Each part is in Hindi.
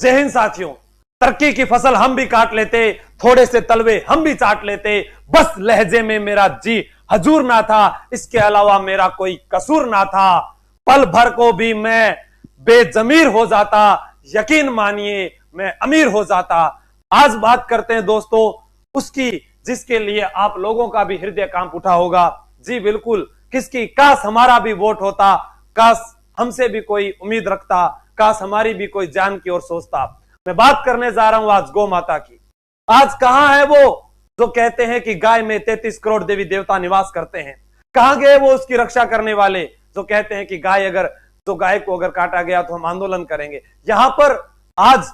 जय हिंद साथियों। तरक्की की फसल हम भी काट लेते, थोड़े से तलवे हम भी चाट लेते, बस लहजे में मेरा जी हजूर ना था, इसके अलावा मेरा कोई कसूर ना था। पल भर को भी मैं बेजमीर हो जाता, यकीन मानिए मैं अमीर हो जाता। आज बात करते हैं दोस्तों उसकी जिसके लिए आप लोगों का भी हृदय कांप उठा होगा। जी बिल्कुल, किसकी? काश हमारा भी वोट होता, काश हमसे भी कोई उम्मीद रखता, काश हमारी भी कोई जान की ओर सोचता। मैं बात करने जा रहा हूं आज गौ माता की। आज कहां है वो जो कहते हैं कि गाय में 33 करोड़ देवी देवता निवास करते हैं? कहां गए वो उसकी रक्षा करने वाले जो कहते हैं कि गाय को अगर काटा गया तो हम आंदोलन करेंगे? यहां पर आज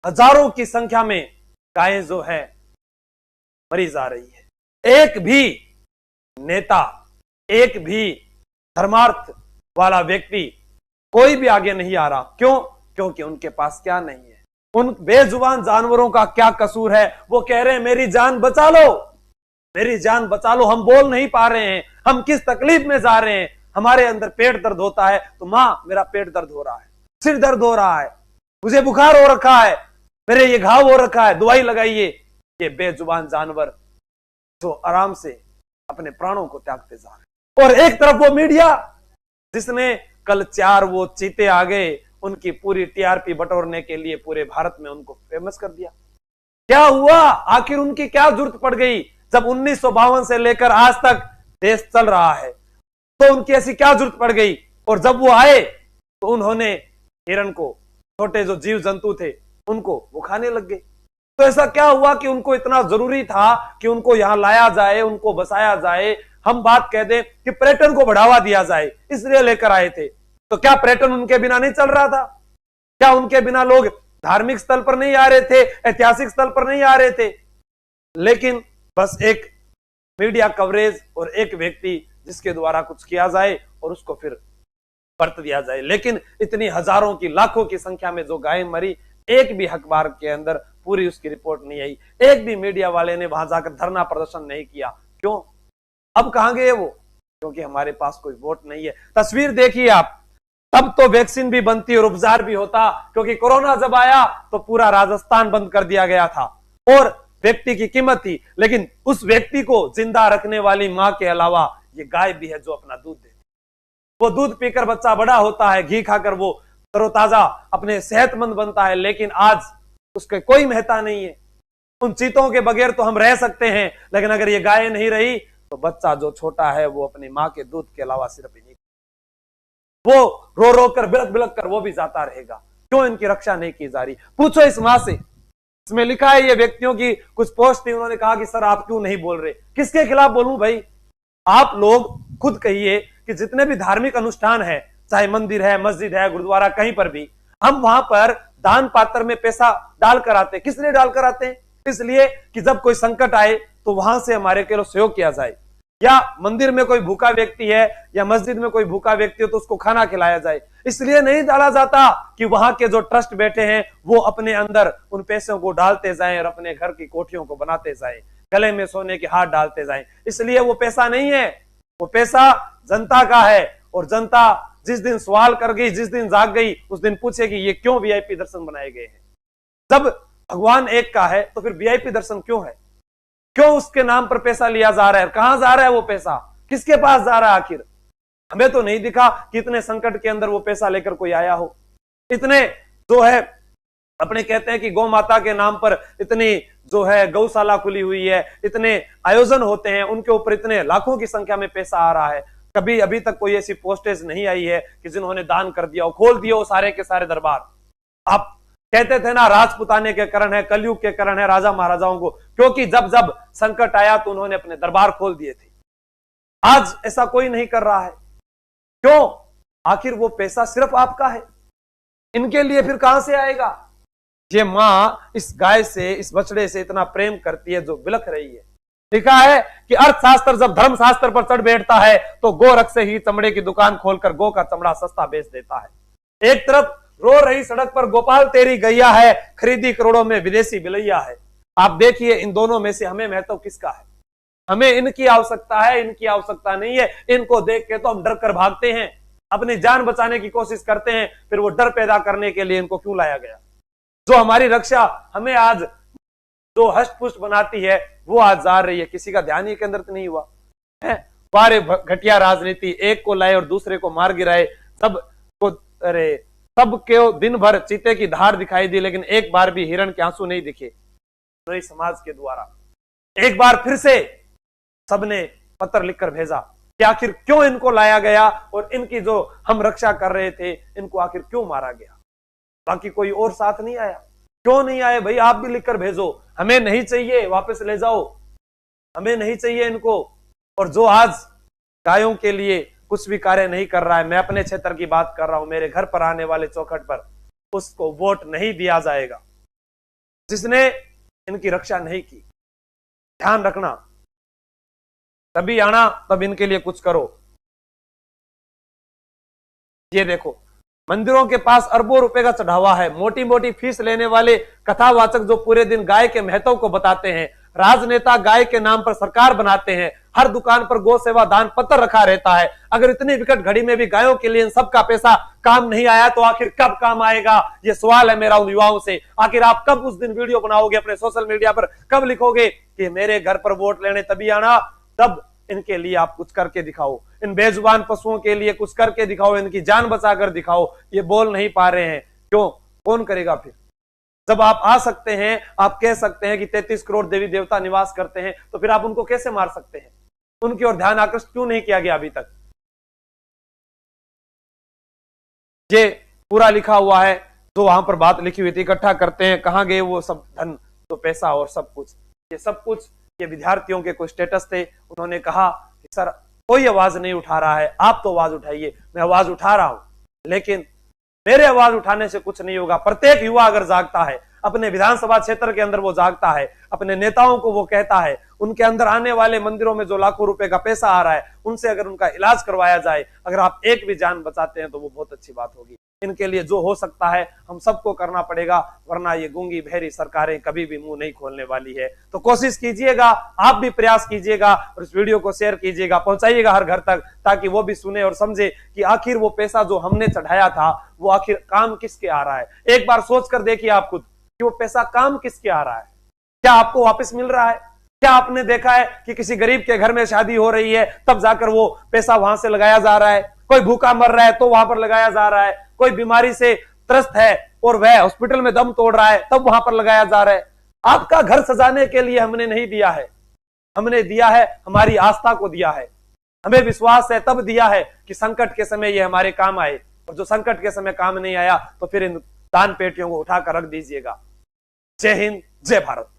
हजारों की संख्या में गायें जो है मरी जा रही है। एक भी नेता, एक भी धर्मार्थ वाला व्यक्ति कोई भी आगे नहीं आ रहा। क्यों? क्योंकि उनके पास क्या नहीं है। उन बेजुबान जानवरों का क्या कसूर है? वो कह रहे हैं मेरी जान बचा लो, मेरी जान बचा लो। हम बोल नहीं पा रहे हैं, हम किस तकलीफ में जा रहे हैं। हमारे अंदर पेट दर्द होता है तो मां मेरा पेट दर्द हो रहा है, सिर दर्द हो रहा है, मुझे बुखार हो रखा है, मेरे ये घाव हो रखा है, दवाई लगाइए। ये बेजुबान जानवर जो आराम से अपने प्राणों को त्यागते जा रहे हैं। और एक तरफ वो मीडिया जिसने कल 4 वो चीते आ गए, उनकी पूरी टीआरपी बटोरने के लिए पूरे भारत में उनको फेमस कर दिया। क्या हुआ? आखिर उनकी क्या जरूरत पड़ गई? जब 1952 से लेकर आज तक देश चल रहा है तो उनकी ऐसी क्या जरूरत पड़ गई? और जब वो आए तो उन्होंने हिरण को, छोटे जो जीव जंतु थे उनको वो खाने लग गए। तो ऐसा क्या हुआ कि उनको इतना जरूरी था कि उनको यहां लाया जाए, उनको बसाया जाए? हम बात कह दें कि पर्यटन को बढ़ावा दिया जाए, इसलिए लेकर आए थे। तो क्या पर्यटन उनके बिना नहीं चल रहा था? क्या उनके बिना लोग धार्मिक स्थल पर नहीं आ रहे थे, ऐतिहासिक स्थल पर नहीं आ रहे थे? लेकिन बस एक मीडिया कवरेज और एक व्यक्ति जिसके द्वारा कुछ किया जाए और उसको फिर बरत दिया जाए। लेकिन इतनी हजारों की, लाखों की संख्या में जो गायें मरी, एक भी अखबार के अंदर पूरी उसकी रिपोर्ट नहीं आई, एक भी मीडिया वाले ने वहां जाकर धरना प्रदर्शन नहीं किया। क्यों? अब कहां गए वो? क्योंकि हमारे पास कोई वोट नहीं है। तस्वीर देखिए आप, तब तो वैक्सीन भी बनती और उपचार भी होता, क्योंकि कोरोना जब आया तो पूरा राजस्थान बंद कर दिया गया था और व्यक्ति की कीमत थी। लेकिन उस व्यक्ति को जिंदा रखने वाली मां के अलावा ये गाय भी है जो अपना दूध देती। वो दूध पीकर बच्चा बड़ा होता है, घी खाकर वो तरोताजा अपने सेहतमंद बनता है। लेकिन आज उसके कोई महत्ता नहीं है। उन चीतों के बगैर तो हम रह सकते हैं, लेकिन अगर ये गाय नहीं रही तो बच्चा जो छोटा है वो अपनी मां के दूध के अलावा सिर्फ ही नहीं, वो रो रो कर, बिलक बिलक कर वो भी जाता रहेगा। क्यों इनकी रक्षा नहीं की जा रही? पूछो इस मां से। इसमें लिखा है, ये व्यक्तियों की कुछ पोस्ट थी, उन्होंने कहा कि सर आप क्यों नहीं बोल रहे? किसके खिलाफ बोलूं भाई? आप लोग खुद कहिए कि जितने भी धार्मिक अनुष्ठान है, चाहे मंदिर है, मस्जिद है, गुरुद्वारा, कहीं पर भी हम वहां पर दान पात्र में पैसा डालकर आते हैं। किस लिए डालकर आते हैं? इसलिए कि जब कोई संकट आए तो वहां से हमारे के लिए सहयोग किया जाए, या मंदिर में कोई भूखा व्यक्ति है या मस्जिद में कोई भूखा व्यक्ति हो तो उसको खाना खिलाया जाए। इसलिए नहीं डाला जाता कि वहां के जो ट्रस्ट बैठे हैं वो अपने अंदर उन पैसों को डालते जाएं और अपने घर की कोठियों को बनाते जाएं, गले में सोने के हाथ डालते जाएं। इसलिए वो पैसा नहीं है, वो पैसा जनता का है। और जनता जिस दिन सवाल कर गई, जिस दिन जाग गई, उस दिन पूछेगी ये क्यों वीआईपी दर्शन बनाए गए हैं? जब भगवान एक का है तो फिर वीआईपी दर्शन क्यों है? क्यों उसके नाम पर पैसा लिया जा रहा है? कहां जा रहा है वो पैसा? किसके पास जा रहा है आखिर? हमें तो नहीं दिखा कि इतने संकट के अंदर वो पैसा लेकर कोई आया हो। इतने जो है अपने कहते हैं कि गौ माता के नाम पर इतनी जो है गौशाला खुली हुई है, इतने आयोजन होते हैं, उनके ऊपर इतने लाखों की संख्या में पैसा आ रहा है। कभी अभी तक कोई ऐसी पोस्टेज नहीं आई है कि जिन्होंने दान कर दिया हो, खोल दिया हो सारे के सारे दरबार। आप कहते थे ना राजपुताने के कारण है, कलयुग के कारण है राजा महाराजाओं को, क्योंकि जब जब संकट आया तो उन्होंने अपने दरबार खोल दिए थे। आज ऐसा कोई नहीं कर रहा है। क्यों? आखिर वो पैसा सिर्फ आपका है, इनके लिए फिर कहां से आएगा? ये मां इस गाय से, इस बछड़े से इतना प्रेम करती है जो बिलख रही है। लिखा है कि अर्थशास्त्र जब धर्मशास्त्र पर चढ़ बैठता है तो गोरख से ही चमड़े की दुकान खोलकर गो का चमड़ा सस्ता बेच देता है। एक तरफ रो रही सड़क पर गोपाल तेरी गैया है, खरीदी करोड़ों में विदेशी बिलैया है। आप देखिए इन दोनों में से हमें महत्व किसका है? हमें इनकी आवश्यकता है, इनकी आवश्यकता नहीं है। इनको देख के तो हम डर कर भागते हैं, अपनी जान बचाने की कोशिश करते हैं, फिर वो डर पैदा करने के लिए इनको क्यों लाया गया? जो हमारी रक्षा हमें आज जो हष्ट पुष्ट बनाती है वो आज जा रही है। किसी का ध्यान ही के अंदर तो नहीं हुआ है। बारे घटिया राजनीति, एक को लाए और दूसरे को मार गिराए, सब को अरे सबके दिन भर चीते की धार दिखाई दी, लेकिन एक बार भी हिरण के आंसू नहीं दिखे समाज के द्वारा। एक बार फिर से सबने पत्र लिखकर भेजा कि आखिर क्यों इनको लाया गया और इनकी जो हम रक्षा कर रहे थे इनको आखिर क्यों मारा गया। बाकी कोई और साथ नहीं आया। क्यों नहीं आए भाई? आप भी लिखकर भेजो, हमें नहीं चाहिए, वापस ले जाओ, हमें नहीं चाहिए इनको। और जो आज गायों के लिए कुछ भी कार्य नहीं कर रहा है, मैं अपने क्षेत्र की बात कर रहा हूं, मेरे घर पर आने वाले चौखट पर, उसको वोट नहीं दिया जाएगा जिसने इनकी रक्षा नहीं की। ध्यान रखना, तभी आना तब इनके लिए कुछ करो। ये देखो, मंदिरों के पास अरबों रुपए का चढ़ावा है, मोटी मोटी फीस लेने वाले कथावाचक जो पूरे दिन गाय के महत्व को बताते हैं, राजनेता गाय के नाम पर सरकार बनाते हैं, हर दुकान पर गौ सेवा दान पत्र रखा रहता है। अगर इतनी विकट घड़ी में भी गायों के लिए इन सबका पैसा काम नहीं आया तो आखिर कब काम आएगा? ये सवाल है मेरा उन युवाओं से। आखिर आप कब उस दिन वीडियो बनाओगे अपने सोशल मीडिया पर, कब लिखोगे कि मेरे घर पर वोट लेने तभी आना? तब इनके लिए आप कुछ करके दिखाओ, इन बेजुबान पशुओं के लिए कुछ करके दिखाओ, इनकी जान बचाकर दिखाओ। ये बोल नहीं पा रहे हैं, क्यों? कौन करेगा फिर? जब आप आ सकते हैं, आप कह सकते हैं कि 33 करोड़ देवी देवता निवास करते हैं, तो फिर आप उनको कैसे मार सकते हैं? उनकी ओर ध्यान आकृष्ट क्यों नहीं किया गया अभी तक? ये पूरा लिखा हुआ है, जो वहां पर बात लिखी हुई थी, इकट्ठा करते हैं, कहां गए वो सब धन, तो पैसा और सब कुछ। ये सब कुछ ये विद्यार्थियों के कुछ स्टेटस थे, उन्होंने कहा कि सर कोई आवाज नहीं उठा रहा है, आप तो आवाज उठाइए। मैं आवाज उठा रहा हूं, लेकिन मेरे आवाज उठाने से कुछ नहीं होगा। प्रत्येक युवा अगर जागता है, अपने विधानसभा क्षेत्र के अंदर वो जागता है, अपने नेताओं को वो कहता है, उनके अंदर आने वाले मंदिरों में जो लाखों रुपए का पैसा आ रहा है, उनसे अगर उनका इलाज करवाया जाए, अगर आप एक भी जान बचाते हैं तो वो बहुत अच्छी बात होगी। इनके लिए जो हो सकता है हम सबको करना पड़ेगा, वरना ये गूंगी बहरी सरकारें कभी भी मुंह नहीं खोलने वाली है। तो कोशिश कीजिएगा, आप भी प्रयास कीजिएगा और इस वीडियो को शेयर कीजिएगा, पहुंचाइएगा हर घर तक, ताकि वो भी सुने और समझे कि आखिर वो पैसा जो हमने चढ़ाया था वो आखिर काम किसके आ रहा है। एक बार सोच कर देखिए आप खुद कि वो पैसा काम किसके आ रहा है। क्या आपको वापस मिल रहा है? क्या आपने देखा है कि किसी गरीब के घर में शादी हो रही है तब जाकर वो पैसा वहां से लगाया जा रहा है? कोई भूखा मर रहा है तो वहां पर लगाया जा रहा है, कोई बीमारी से त्रस्त है और वह हॉस्पिटल में दम तोड़ रहा है तब वहां पर लगाया जा रहा है। आपका घर सजाने के लिए हमने नहीं दिया है, हमने दिया है हमारी आस्था को दिया है। हमें विश्वास है तब दिया है कि संकट के समय ये हमारे काम आए, और जो संकट के समय काम नहीं आया तो फिर इन दान पेटियों को उठाकर रख दीजिएगा। जय हिंद, जय भारत।